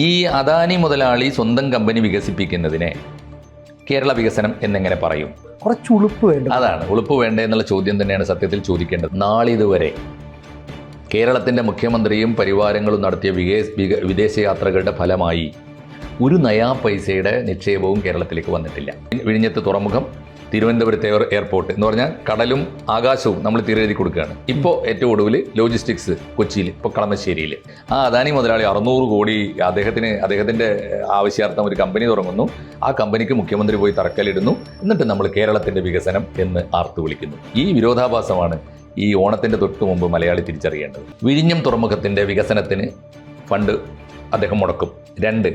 ഈ അദാനി മുതലാളി സ്വന്തം കമ്പനി വികസിപ്പിക്കുന്നതിനെ കേരള വികസനം എന്നെങ്ങനെ പറയും? കുറച്ച് ഉളുപ്പ് വേണ്ട. അതാണ് ഉളുപ്പ് വേണ്ടേ എന്നുള്ള ചോദ്യം തന്നെയാണ് സത്യത്തിൽ ചോദിക്കേണ്ടത്. നാളിതുവരെ കേരളത്തിൻ്റെ മുഖ്യമന്ത്രിയും പരിവാരങ്ങളും നടത്തിയ വിദേശയാത്രകളുടെ ഫലമായി ഒരു നയാ പൈസയുടെ നിക്ഷേപവും കേരളത്തിലേക്ക് വന്നിട്ടില്ല. വിഴിഞ്ഞത്ത് തുറമുഖം, തിരുവനന്തപുരത്തെ എയർപോർട്ട് എന്ന് പറഞ്ഞാൽ കടലും ആകാശവും നമ്മൾ തീരെഴുതി കൊടുക്കുകയാണ്. ഇപ്പോൾ ഏറ്റവും ഒടുവിൽ ലോജിസ്റ്റിക്സ് കൊച്ചിയിൽ, ഇപ്പോൾ കളമശ്ശേരിയിൽ ആ അദാനി മുതലാളി 600 കോടി അദ്ദേഹത്തിൻ്റെ ആവശ്യാർത്ഥം ഒരു കമ്പനി തുടങ്ങുന്നു. ആ കമ്പനിക്ക് മുഖ്യമന്ത്രി പോയി തറക്കല്ലിടുന്നു. എന്നിട്ട് നമ്മൾ കേരളത്തിൻ്റെ വികസനം എന്ന് ആർത്തു വിളിക്കുന്നു. ഈ വിരോധാഭാസമാണ് ഈ ഓണത്തിൻ്റെ തൊട്ട് മുമ്പ് മലയാളി തിരിച്ചറിയേണ്ടത്. വിഴിഞ്ഞം തുറമുഖത്തിൻ്റെ വികസനത്തിന് ഫണ്ട് അദ്ദേഹം മുടക്കും. 2,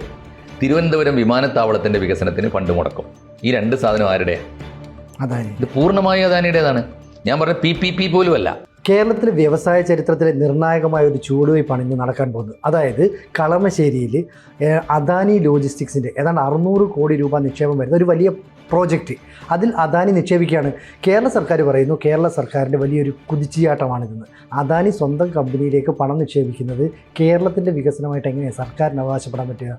തിരുവനന്തപുരം വിമാനത്താവളത്തിൻ്റെ വികസനത്തിന് ഫണ്ട് മുടക്കും. ഈ 2 സാധനം ആരുടെ? ഇത് പൂർണ്ണമായി അദാനിയുടേതാണ്. ഞാൻ പറഞ്ഞ PPP പോലും അല്ല. കേരളത്തിലെ വ്യവസായ ചരിത്രത്തിലെ നിർണായകമായ ഒരു ചുവടുവയ്പ്പാണ് ഇന്ന് നടക്കാൻ പോകുന്നത്. അതായത് കളമശ്ശേരിയിൽ അദാനി ലോജിസ്റ്റിക്സിൻ്റെ ഏതാണ്ട് 600 കോടി രൂപ നിക്ഷേപം വരുന്ന ഒരു വലിയ പ്രോജക്റ്റ്, അതിൽ അദാനി നിക്ഷേപിക്കുകയാണ്. കേരള സർക്കാർ പറയുന്നു കേരള സർക്കാരിൻ്റെ വലിയൊരു കുതിച്ചുചാട്ടമാണിതെന്ന്. അദാനി സ്വന്തം കമ്പനിയിലേക്ക് പണം നിക്ഷേപിക്കുന്നത് കേരളത്തിൻ്റെ വികസനമായിട്ട് എങ്ങനെയാണ് സർക്കാരിന് അവകാശപ്പെടാൻ പറ്റുക?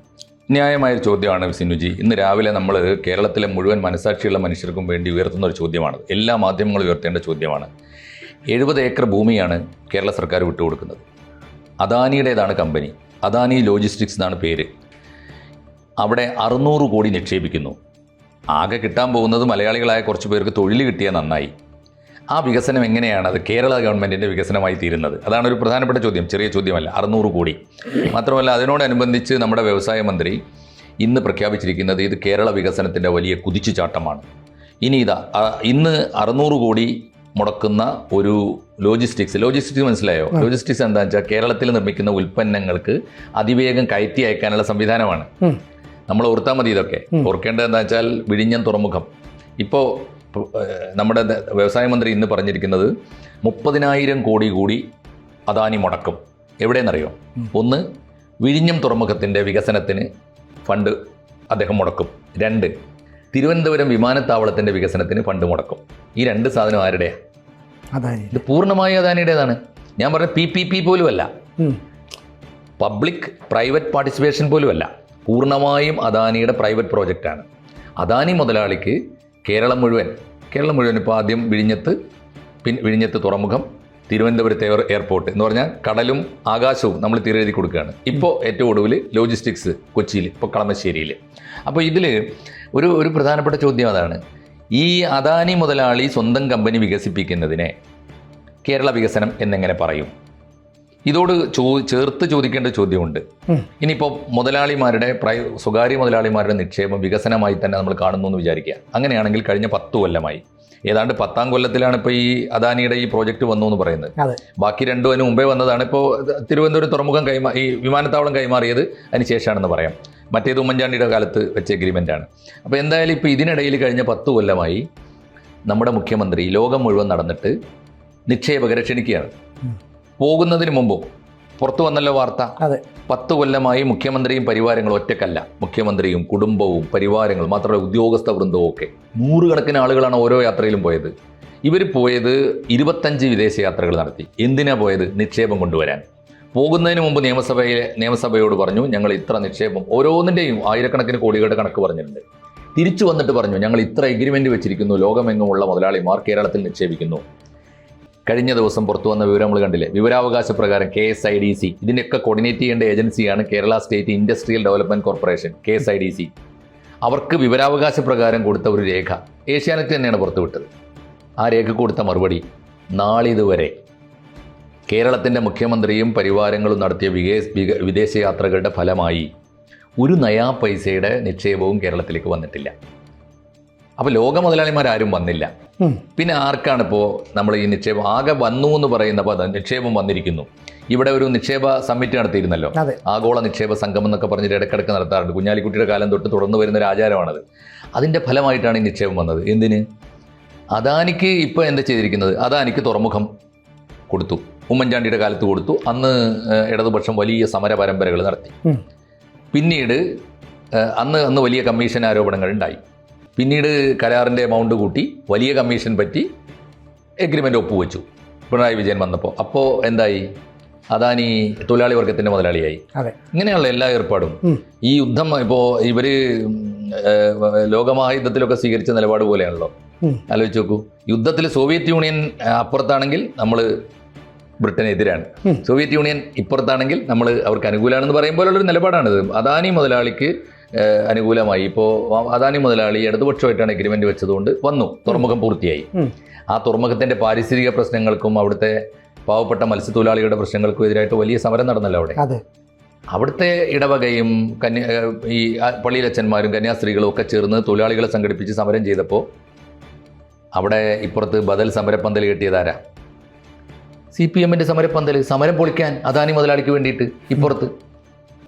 ന്യായമായൊരു ചോദ്യമാണ് സിനുജി. ഇന്ന് രാവിലെ നമ്മൾ കേരളത്തിലെ മുഴുവൻ മനസാക്ഷിയുള്ള മനുഷ്യർക്കും വേണ്ടി ഉയർത്തുന്ന ഒരു ചോദ്യമാണ്. എല്ലാ മാധ്യമങ്ങളും ഉയർത്തേണ്ട ചോദ്യമാണ്. 70 ഏക്കർ ഭൂമിയാണ് കേരള സർക്കാർ വിട്ടുകൊടുക്കുന്നത്. അദാനിയുടേതാണ് കമ്പനി. അദാനി ലോജിസ്റ്റിക്സ് എന്നാണ് പേര്. അവിടെ 600 കോടി നിക്ഷേപിക്കുന്നു. ആകെ കിട്ടാൻ പോകുന്നത് മലയാളികളായ കുറച്ച് പേർക്ക് തൊഴിൽ കിട്ടിയാൽ നന്നായി. ആ വികസനം എങ്ങനെയാണ് അത് കേരള ഗവൺമെൻറ്റിൻ്റെ വികസനമായി തീരുന്നത്? അതാണ് ഒരു പ്രധാനപ്പെട്ട ചോദ്യം, ചെറിയ ചോദ്യമല്ല. 600 കോടി മാത്രമല്ല, അതിനോടനുബന്ധിച്ച് നമ്മുടെ വ്യവസായ മന്ത്രി ഇന്ന് പ്രഖ്യാപിച്ചിരിക്കുന്നത് ഇത് കേരള വികസനത്തിൻ്റെ വലിയ കുതിച്ചുചാട്ടമാണ്. ഇനി ഇന്ന് 600 കോടി മുടക്കുന്ന ഒരു ലോജിസ്റ്റിക്സ് മനസ്സിലായോ? ലോജിസ്റ്റിക്സ് എന്താണെന്ന് വെച്ചാൽ കേരളത്തിൽ നിർമ്മിക്കുന്ന ഉൽപ്പന്നങ്ങൾക്ക് അതിവേഗം കയറ്റി അയക്കാനുള്ള സംവിധാനമാണ്. നമ്മൾ ഓർത്താൽ മതി. ഇതൊക്കെ ഓർക്കേണ്ടത് എന്താ വെച്ചാൽ വിഴിഞ്ഞം തുറമുഖം ഇപ്പോൾ നമ്മുടെ വ്യവസായ മന്ത്രി ഇന്ന് പറഞ്ഞിരിക്കുന്നത് 30,000 കോടി കൂടി അദാനി മുടക്കും. എവിടെയെന്നറിയോ? 1, വിഴിഞ്ഞം തുറമുഖത്തിൻ്റെ വികസനത്തിന് ഫണ്ട് അദ്ദേഹം മുടക്കും. 2, തിരുവനന്തപുരം വിമാനത്താവളത്തിൻ്റെ വികസനത്തിന് ഫണ്ട് മുടക്കും. ഈ 2 സാധനം ആരുടെയാണ്? ഇത് പൂർണ്ണമായി അദാനിയുടേതാണ്. ഞാൻ പറഞ്ഞ PPP പോലുമല്ല, പബ്ലിക് പ്രൈവറ്റ് പാർട്ടിസിപ്പേഷൻ പോലുമല്ല. പൂർണ്ണമായും അദാനിയുടെ പ്രൈവറ്റ് പ്രോജക്റ്റാണ്. അദാനി മുതലാളിക്ക് കേരളം മുഴുവൻ ഇപ്പോൾ ആദ്യം വിഴിഞ്ഞത്ത് തുറമുഖം, തിരുവനന്തപുരത്തെ എയർപോർട്ട് എന്ന് പറഞ്ഞാൽ കടലും ആകാശവും നമ്മൾ തീരെഴുതി കൊടുക്കുകയാണ്. ഇപ്പോൾ ഏറ്റവും ഒടുവിൽ ലോജിസ്റ്റിക്സ് കൊച്ചിയിൽ, ഇപ്പോൾ കളമശ്ശേരിയിൽ. അപ്പോൾ ഇതിൽ ഒരു പ്രധാനപ്പെട്ട ചോദ്യം അതാണ്. ഈ അദാനി മുതലാളി സ്വന്തം കമ്പനി വികസിപ്പിക്കുന്നതിനെ കേരള വികസനം എന്നെങ്ങനെ പറയും? ഇതോട് ചേർത്ത് ചോദിക്കേണ്ട ചോദ്യമുണ്ട്. ഇനിയിപ്പോൾ സ്വകാര്യ മുതലാളിമാരുടെ നിക്ഷേപം വികസനമായി തന്നെ നമ്മൾ കാണുന്നു എന്ന് വിചാരിക്കുക. അങ്ങനെയാണെങ്കിൽ കഴിഞ്ഞ 10 കൊല്ലമായി, ഏതാണ്ട് 10ാം കൊല്ലത്തിലാണ് ഇപ്പോൾ ഈ അദാനിയുടെ ഈ പ്രോജക്റ്റ് വന്നു എന്ന് പറയുന്നത്. ബാക്കി 2 അതിന് മുമ്പേ വന്നതാണ്. ഇപ്പോൾ തിരുവനന്തപുരം തുറമുഖം ഈ വിമാനത്താവളം കൈമാറിയത് അതിന് ശേഷമാണെന്ന് പറയാം. മറ്റേത് ഉമ്മൻചാണ്ടിയുടെ കാലത്ത് വെച്ച എഗ്രിമെൻ്റാണ്. അപ്പോൾ എന്തായാലും ഇപ്പോൾ ഇതിനിടയിൽ കഴിഞ്ഞ 10 കൊല്ലമായി നമ്മുടെ മുഖ്യമന്ത്രി ലോകം മുഴുവൻ നടന്നിട്ട് നിക്ഷേപകരെ ക്ഷണിക്കുകയാണ്. പോകുന്നതിന് മുമ്പും പുറത്തു വന്നല്ലോ വാർത്ത. 10 കൊല്ലമായി മുഖ്യമന്ത്രിയും പരിവാരങ്ങളും ഒറ്റക്കല്ല, മുഖ്യമന്ത്രിയും കുടുംബവും പരിവാരങ്ങളും മാത്രമല്ല ഉദ്യോഗസ്ഥ വൃന്ദവും ഒക്കെ 100 കണക്കിന് ആളുകളാണ് ഓരോ യാത്രയിലും പോയത്. ഇവർ പോയത് 25 വിദേശ യാത്രകൾ നടത്തി. എന്തിനാ പോയത്? നിക്ഷേപം കൊണ്ടുവരാൻ. പോകുന്നതിന് മുമ്പ് നിയമസഭയോട് പറഞ്ഞു ഞങ്ങൾ ഇത്ര നിക്ഷേപം, ഓരോന്നിൻ്റെയും ആയിരക്കണക്കിന് കോടികളുടെ കണക്ക് പറഞ്ഞിട്ടുണ്ട്. തിരിച്ചു വന്നിട്ട് പറഞ്ഞു ഞങ്ങൾ ഇത്ര എഗ്രിമെൻ്റ് വെച്ചിരിക്കുന്നു, ലോകമെങ്ങുമുള്ള മുതലാളിമാർ കേരളത്തിൽ നിക്ഷേപിക്കുന്നു. കഴിഞ്ഞ ദിവസം പുറത്തു വന്ന വിവരം നമ്മൾ കണ്ടില്ലേ? വിവരാവകാശ പ്രകാരം KSIDC, ഇതിൻ്റെയൊക്കെ കോർഡിനേറ്റ് ചെയ്യേണ്ട ഏജൻസിയാണ് Kerala state industrial development corporation, KSIDC. അവർക്ക് വിവരാവകാശ പ്രകാരം കൊടുത്ത ഒരു രേഖ ഏഷ്യാനെറ്റ് തന്നെയാണ് പുറത്തുവിട്ടത്. ആ രേഖ കൊടുത്ത മറുപടി, നാളിതുവരെ കേരളത്തിൻ്റെ മുഖ്യമന്ത്രിയും പരിവാരങ്ങളും നടത്തിയ വിദേശയാത്രകളുടെ ഫലമായി ഒരു നയാ പൈസയുടെ നിക്ഷേപവും കേരളത്തിലേക്ക് വന്നിട്ടില്ല. അപ്പോൾ ലോക മുതലാളിമാരാരും വന്നില്ല. പിന്നെ ആർക്കാണിപ്പോൾ നമ്മൾ ഈ നിക്ഷേപം ആകെ വന്നു എന്ന് പറയുന്ന പദം? നിക്ഷേപം വന്നിരിക്കുന്നു. ഇവിടെ ഒരു നിക്ഷേപ സമ്മിറ്റ് നടത്തിയിരുന്നല്ലോ, ആഗോള നിക്ഷേപ സംഗമം എന്നൊക്കെ പറഞ്ഞിട്ട് ഇടയ്ക്കിടയ്ക്ക് നടത്താറുണ്ട്. കുഞ്ഞാലിക്കുട്ടിയുടെ കാലം തൊട്ട് തുടർന്ന് വരുന്ന ഒരു ആചാരമാണത്. അതിൻ്റെ ഫലമായിട്ടാണ് ഈ നിക്ഷേപം വന്നത്. എന്തിന്? അദാനിക്ക് ഇപ്പോൾ എന്താ ചെയ്തിരിക്കുന്നത്? അദാനിക്ക് തുറമുഖം കൊടുത്തു, ഉമ്മൻചാണ്ടിയുടെ കാലത്ത് കൊടുത്തു. അന്ന് ഇടതുപക്ഷം വലിയ സമര പരമ്പരകൾ നടത്തി. പിന്നീട് അന്ന് വലിയ കമ്മീഷൻ ആരോപണങ്ങൾ ഉണ്ടായി. പിന്നീട് കരാറിൻ്റെ എമൗണ്ട് കൂട്ടി വലിയ കമ്മീഷൻ പറ്റി എഗ്രിമെൻ്റ് ഒപ്പുവെച്ചു പിണറായി വിജയൻ വന്നപ്പോൾ. അപ്പോൾ എന്തായി? അദാനി തൊഴിലാളി വർഗത്തിൻ്റെ മുതലാളിയായി. അതെ, ഇങ്ങനെയുള്ള എല്ലാ ഏർപ്പാടും ഈ യുദ്ധം ഇപ്പോൾ ഇവർ ലോകമഹായുദ്ധത്തിലൊക്കെ സ്വീകരിച്ച നിലപാട് പോലെയാണല്ലോ. ആലോചിച്ച് നോക്കൂ, യുദ്ധത്തിൽ സോവിയറ്റ് യൂണിയൻ അപ്പുറത്താണെങ്കിൽ നമ്മൾ ബ്രിട്ടനെതിരാണ്, സോവിയറ്റ് യൂണിയൻ ഇപ്പുറത്താണെങ്കിൽ നമ്മൾ അവർക്ക് അനുകൂലമാണെന്ന് പറയുമ്പോഴുള്ളൊരു നിലപാടാണിത്. അദാനി മുതലാളിക്ക് അനുകൂലമായി. ഇപ്പോൾ അദാനി മുതലാളി ഇടതുപക്ഷമായിട്ടാണ് എഗ്രിമെൻ്റ് വെച്ചതുകൊണ്ട് വന്നു, തുറമുഖം പൂർത്തിയായി. ആ തുറമുഖത്തിൻ്റെ പാരിസ്ഥിതിക പ്രശ്നങ്ങൾക്കും അവിടുത്തെ പാവപ്പെട്ട മത്സ്യത്തൊഴിലാളികളുടെ പ്രശ്നങ്ങൾക്കും എതിരായിട്ട് വലിയ സമരം നടന്നല്ലോ അവിടെ. അവിടുത്തെ ഇടവകയും ഈ പള്ളിയിലച്ചന്മാരും കന്യാസ്ത്രീകളും ഒക്കെ ചേർന്ന് തൊഴിലാളികളെ സംഘടിപ്പിച്ച് സമരം ചെയ്തപ്പോൾ അവിടെ ഇപ്പുറത്ത് ബദൽ സമരപ്പന്തൽ കെട്ടിയതാരാ? CPM-ൻ്റെ സമരപ്പന്തൽ, സമരം പൊളിക്കാൻ അദാനി മുതലാളിക്ക് വേണ്ടിയിട്ട് ഇപ്പുറത്ത്.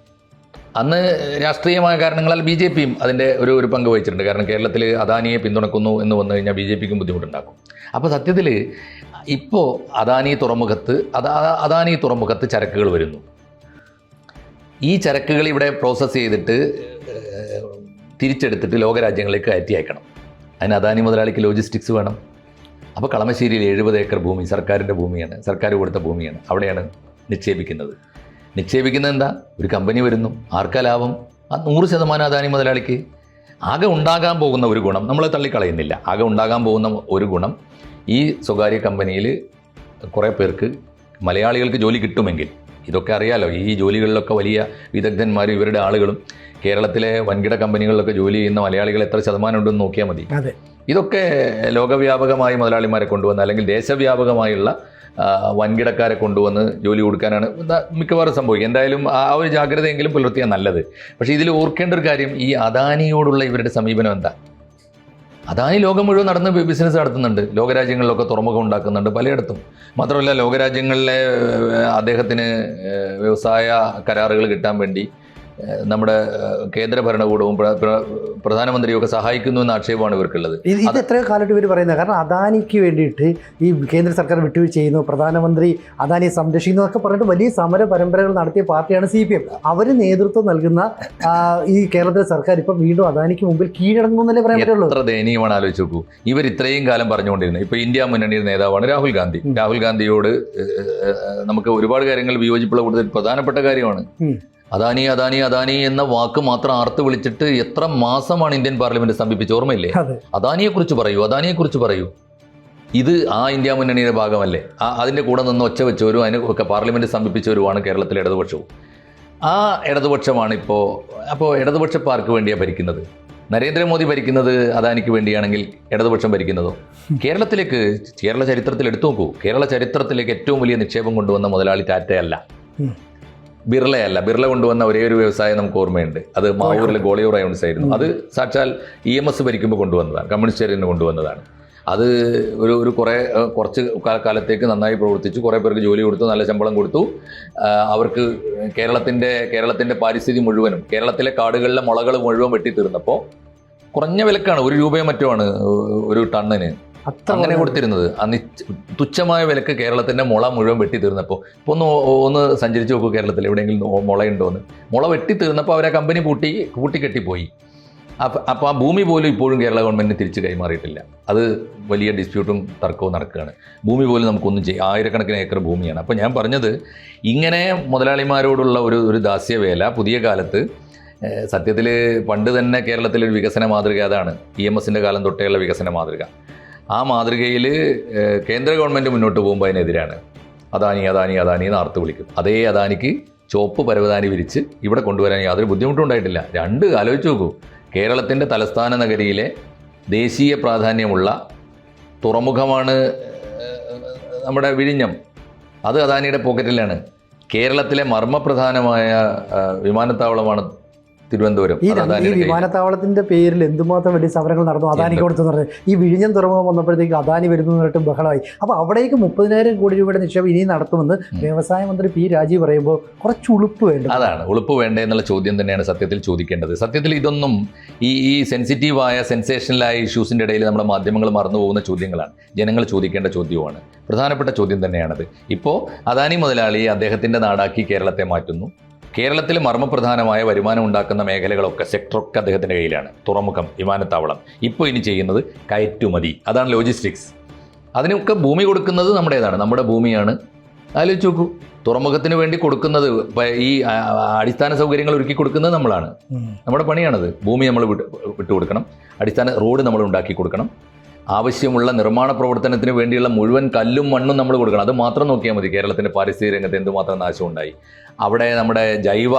അന്ന് രാഷ്ട്രീയമായ കാരണങ്ങളാൽ BJP-യും അതിൻ്റെ ഒരു പങ്ക് വഹിച്ചിട്ടുണ്ട്. കാരണം കേരളത്തിൽ അദാനിയെ പിന്തുണക്കുന്നു എന്ന് വന്നു കഴിഞ്ഞാൽ BJP-ക്കും ബുദ്ധിമുട്ടുണ്ടാക്കും. അപ്പോൾ സത്യത്തിൽ ഇപ്പോൾ അദാനി തുറമുഖത്ത് ചരക്കുകൾ വരുന്നു. ഈ ചരക്കുകൾ ഇവിടെ പ്രോസസ്സ് ചെയ്തിട്ട് തിരിച്ചെടുത്തിട്ട് ലോകരാജ്യങ്ങളിലേക്ക് കയറ്റി അയക്കണം. അതിന് അദാനി മുതലാളിക്ക് ലോജിസ്റ്റിക്സ് വേണം. അപ്പോൾ കളമശ്ശേരിയിൽ 70 ഏക്കർ ഭൂമി സർക്കാരിൻ്റെ ഭൂമിയാണ്, സർക്കാർ കൊടുത്ത ഭൂമിയാണ്. അവിടെയാണ് നിക്ഷേപിക്കുന്നത്. നിക്ഷേപിക്കുന്നത് എന്താ? ഒരു കമ്പനി വരുന്നു, ആർക്കാ ലാഭം? 100% അദാനി മുതലാളിക്ക്. ആകെ ഉണ്ടാകാൻ പോകുന്ന ഒരു ഗുണം നമ്മൾ തള്ളിക്കളയുന്നില്ല. ആകെ ഉണ്ടാകാൻ പോകുന്ന ഒരു ഗുണം, ഈ സ്വകാര്യ കമ്പനിയിൽ കുറേ പേർക്ക് മലയാളികൾക്ക് ജോലി കിട്ടുമെങ്കിൽ, ഇതൊക്കെ അറിയാലോ, ഈ ജോലികളിലൊക്കെ വലിയ വിദഗ്ധന്മാരും ഇവരുടെ ആളുകളും കേരളത്തിലെ വൻകിട കമ്പനികളിലൊക്കെ ജോലി ചെയ്യുന്ന മലയാളികൾ എത്ര ശതമാനം ഉണ്ടെന്ന് നോക്കിയാൽ മതി. ഇതൊക്കെ ലോകവ്യാപകമായി മുതലാളിമാരെ കൊണ്ടുവന്ന് അല്ലെങ്കിൽ ദേശവ്യാപകമായുള്ള വൻകിടക്കാരെ കൊണ്ടുവന്ന് ജോലി കൊടുക്കാനാണ് മിക്കവാറും സംഭവിക്കുക. എന്തായാലും ആ ഒരു ജാഗ്രതയെങ്കിലും പുലർത്തിയാൽ നല്ലത്. പക്ഷേ ഇതിൽ ഓർക്കേണ്ട ഒരു കാര്യം, ഈ അദാനിയോടുള്ള ഇവരുടെ സമീപനം എന്താ? അദാനി ലോകം മുഴുവൻ നടന്ന് ബിസിനസ് നടത്തുന്നുണ്ട്, ലോകരാജ്യങ്ങളിലൊക്കെ തുറമുഖം ഉണ്ടാക്കുന്നുണ്ട് പലയിടത്തും. മാത്രമല്ല ലോകരാജ്യങ്ങളിലെ അദ്ദേഹത്തിന് വ്യവസായ കരാറുകൾ കിട്ടാൻ വേണ്ടി നമ്മുടെ കേന്ദ്ര ഭരണകൂടവും പ്രധാനമന്ത്രിയും ഒക്കെ സഹായിക്കുന്നു എന്ന ആക്ഷേപമാണ് ഇവർക്കുള്ളത്. ഇത് എത്രയോ കാലമായിട്ട് ഇവർ പറയുന്നത്. കാരണം അദാനിക്ക് വേണ്ടിയിട്ട് ഈ കേന്ദ്ര സർക്കാർ വിട്ടുവീഴ്ച ചെയ്യുന്നു, പ്രധാനമന്ത്രി അദാനിയെ സംരക്ഷിക്കുന്നു എന്നൊക്കെ പറഞ്ഞിട്ട് വലിയ സമര പരമ്പരകൾ നടത്തിയ പാർട്ടിയാണ് CPM. അവർ നേതൃത്വം നൽകുന്ന ഈ കേരളത്തിലെ സർക്കാർ ഇപ്പം വീണ്ടും അദാനിക്ക് മുമ്പിൽ കീഴടങ്ങുന്നല്ലേ പറയാൻ പറ്റുള്ളൂ. എത്ര ദയനീയമാണ് ആലോചിച്ച് നോക്കൂ. ഇവർ ഇത്രയും കാലം പറഞ്ഞുകൊണ്ടിരുന്നത്, ഇപ്പോൾ ഇന്ത്യ മുന്നണിയുടെ നേതാവാണ് രാഹുൽ ഗാന്ധി. രാഹുൽ ഗാന്ധിയോട് നമുക്ക് ഒരുപാട് കാര്യങ്ങൾ വിയോജിപ്പുള്ള കൂടുതൽ പ്രധാനപ്പെട്ട കാര്യമാണ്. അദാനി അദാനി അദാനി എന്ന വാക്ക് മാത്രം ആർത്ത് വിളിച്ചിട്ട് എത്ര മാസമാണ് ഇന്ത്യൻ പാർലമെന്റ് സമീപിച്ച്, ഓർമ്മയില്ലേ? അദാനിയെക്കുറിച്ച് പറയൂ, അദാനിയെക്കുറിച്ച് പറയൂ. ഇത് ആ ഇന്ത്യ മുന്നണിയുടെ ഭാഗമല്ലേ? അതിൻ്റെ കൂടെ നിന്ന് ഒച്ച വെച്ചവരും അതിന് ഒക്കെ പാർലമെന്റ് സമീപിച്ചവരുമാണ് കേരളത്തിലെ ഇടതുപക്ഷവും. ആ ഇടതുപക്ഷമാണ് അപ്പോൾ ഇടതുപക്ഷ പാർക്ക് വേണ്ടിയാണ് ഭരിക്കുന്നത്. നരേന്ദ്രമോദി ഭരിക്കുന്നത് അദാനിക്ക് വേണ്ടിയാണെങ്കിൽ ഇടതുപക്ഷം ഭരിക്കുന്നതോ? കേരള ചരിത്രത്തിൽ എടുത്തു നോക്കൂ. കേരള ചരിത്രത്തിലേക്ക് ഏറ്റവും വലിയ നിക്ഷേപം കൊണ്ടുവന്ന മുതലാളി ടാറ്റയല്ല, ബിർളയല്ല. ബിർള കൊണ്ടുവന്ന ഒരേ ഒരു വ്യവസായം നമുക്ക് ഓർമ്മയുണ്ട്, അത് മാവൂരിലെ ഗോളിയൂർ അയോൺസ് ആയിരുന്നു. അത് സാക്ഷാൽ EMS ഭരിക്കുമ്പോൾ കൊണ്ടുവന്നതാണ്, കമ്മ്യൂണിസ്റ്റുകാരിന് കൊണ്ടുവന്നതാണ്. അത് കുറച്ച് കാലത്തേക്ക് നന്നായി പ്രവർത്തിച്ചു, കുറേ പേർക്ക് ജോലി കൊടുത്തു, നല്ല ശമ്പളം കൊടുത്തു. അവർക്ക് കേരളത്തിൻ്റെ പാരിസ്ഥിതി മുഴുവനും, കേരളത്തിലെ കാടുകളിലെ മുളകൾ മുഴുവൻ വെട്ടിത്തീർന്നപ്പോൾ കുറഞ്ഞ വിലക്കാണ്, 1 രൂപയോ മറ്റോ ആണ് ഒരു ടണ്ണിന് അങ്ങനെ കൊടുത്തിരുന്നത്. തുച്ഛമായ വിലക്ക് കേരളത്തിൻ്റെ മുള മുഴുവൻ വെട്ടി തീർന്നപ്പോൾ ഇപ്പോൾ ഒന്ന് സഞ്ചരിച്ച് നോക്കൂ, കേരളത്തിൽ എവിടെയെങ്കിലും മുളയുണ്ടോയെന്ന്. മുള വെട്ടി തീർന്നപ്പോൾ അവർ ആ കമ്പനി പൂട്ടിക്കെട്ടിപ്പോയി. അപ്പോൾ ആ ഭൂമി പോലും ഇപ്പോഴും കേരള ഗവൺമെൻറ്റിന് തിരിച്ച് കൈമാറിയിട്ടില്ല. അത് വലിയ ഡിസ്പ്യൂട്ടും തർക്കവും നടക്കുകയാണ്. ഭൂമി പോലും നമുക്കൊന്നും ആയിരക്കണക്കിന് ഏക്കർ ഭൂമിയാണ്. അപ്പോൾ ഞാൻ പറഞ്ഞത്, ഇങ്ങനെ മുതലാളിമാരോടുള്ള ഒരു ദാസ്യവേല പുതിയ കാലത്ത് സത്യത്തിൽ പണ്ട് തന്നെ കേരളത്തിലൊരു വികസന മാതൃക അതാണ്, EMS-ൻ്റെ കാലം തൊട്ടേയുള്ള വികസന മാതൃക. ആ മാതൃകയിൽ കേന്ദ്ര ഗവൺമെൻറ് മുന്നോട്ട് പോകുമ്പോൾ അതിനെതിരാണ്. അദാനി അദാനി അദാനി എന്ന് ആർത്ത് വിളിക്കും. അതേ അദാനിക്ക് ചുവപ്പ് പരവതാനി വിരിച്ച് ഇവിടെ കൊണ്ടുവരാൻ യാതൊരു ബുദ്ധിമുട്ടും ഉണ്ടായിട്ടില്ല. ആലോചിച്ച് നോക്കൂ, കേരളത്തിൻ്റെ തലസ്ഥാന നഗരിയിലെ ദേശീയ പ്രാധാന്യമുള്ള തുറമുഖമാണ് നമ്മുടെ വിഴിഞ്ഞം. അത് അദാനിയുടെ പോക്കറ്റിലാണ്. കേരളത്തിലെ മർമ്മപ്രധാനമായ വിമാനത്താവളമാണ് തിരുവനന്തപുരം. ഈ വിമാനത്താവളത്തിന്റെ പേരിൽ എന്തുമാത്രം വലിയ സമരങ്ങൾ നടന്നു അദാനിക്ക് കൊടുത്തെന്ന് പറഞ്ഞത്. ഈ വിഴിഞ്ഞം തുറമുഖം വന്നപ്പോഴത്തേക്ക് അദാനി വരുന്നു എന്നിട്ട് ബഹളമായി. അപ്പോൾ അവിടേക്ക് 30,000 കോടി രൂപയുടെ നിക്ഷേപം ഇനിയും നടത്തുമെന്ന് വ്യവസായ മന്ത്രി P. രാജീവ് പറയുമ്പോൾ കുറച്ച് ഉളുപ്പ് വേണ്ട. അതാണ് ഉളുപ്പ് വേണ്ടേ എന്നുള്ള ചോദ്യം തന്നെയാണ് സത്യത്തിൽ ചോദിക്കേണ്ടത്. സത്യത്തിൽ ഇതൊന്നും ഈ സെൻസിറ്റീവായ സെൻസേഷണലായ ഇഷ്യൂസിൻ്റെ ഇടയിൽ നമ്മുടെ മാധ്യമങ്ങൾ മറന്നു പോകുന്ന ചോദ്യങ്ങളാണ്. ജനങ്ങൾ ചോദിക്കേണ്ട ചോദ്യമാണ്, പ്രധാനപ്പെട്ട ചോദ്യം തന്നെയാണത്. ഇപ്പോൾ അദാനി മുതലാളി അദ്ദേഹത്തിൻ്റെ നാടാക്കി കേരളത്തെ മാറ്റുന്നു. കേരളത്തിൽ മർമ്മപ്രധാനമായ വരുമാനം ഉണ്ടാക്കുന്ന മേഖലകളൊക്കെ സെക്ടറൊക്കെ അദ്ദേഹത്തിൻ്റെ കയ്യിലാണ്. തുറമുഖം, വിമാനത്താവളം. ഇപ്പോൾ ഇനി ചെയ്യുന്നത് കയറ്റുമതി, അതാണ് ലോജിസ്റ്റിക്സ്. അതിനൊക്കെ ഭൂമി കൊടുക്കുന്നത് നമ്മുടേതാണ്, നമ്മുടെ ഭൂമിയാണ്. ആലോചിച്ച് നോക്കൂ. തുറമുഖത്തിന് വേണ്ടി കൊടുക്കുന്നത് ഈ അടിസ്ഥാന സൗകര്യങ്ങൾ ഒരുക്കി കൊടുക്കുന്നത് നമ്മളാണ്. നമ്മുടെ പണിയാണത്. ഭൂമി നമ്മൾ വിട്ടുകൊടുക്കണം, അടിസ്ഥാന റോഡ് നമ്മൾ ഉണ്ടാക്കി കൊടുക്കണം, ആവശ്യമുള്ള നിർമ്മാണ പ്രവർത്തനത്തിന് വേണ്ടിയുള്ള മുഴുവൻ കല്ലും മണ്ണും നമ്മൾ കൊടുക്കണം. അത് മാത്രം നോക്കിയാൽ മതി. കേരളത്തിൻ്റെ പാരിസ്ഥിതിക രംഗത്ത് എന്തുമാത്രം നാശമുണ്ടായി. അവിടെ നമ്മുടെ ജൈവ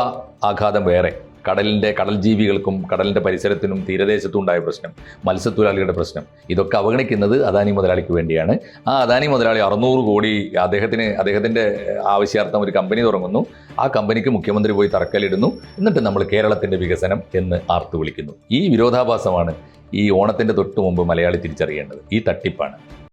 ആഘാതം വേറെ, കടൽ ജീവികൾക്കും കടലിൻ്റെ പരിസരത്തിനും തീരദേശത്തും ഉണ്ടായ പ്രശ്നം, മത്സ്യത്തൊഴിലാളികളുടെ പ്രശ്നം, ഇതൊക്കെ അവഗണിക്കുന്നത് അദാനി മുതലാളിക്ക് വേണ്ടിയാണ്. ആ അദാനി മുതലാളി 600 കോടി അദ്ദേഹത്തിൻ്റെ ആവശ്യാർത്ഥം ഒരു കമ്പനി തുടങ്ങുന്നു. ആ കമ്പനിക്ക് മുഖ്യമന്ത്രി പോയി തറക്കല്ലിടുന്നു. എന്നിട്ട് നമ്മൾ കേരളത്തിൻ്റെ വികസനം എന്ന് ആർത്തു വിളിക്കുന്നു. ഈ വിരോധാഭാസമാണ് ഈ ഓണത്തിൻ്റെ തൊട്ട് മുമ്പ് മലയാളി തിരിച്ചറിയേണ്ടത്. ഈ തട്ടിപ്പാണ്.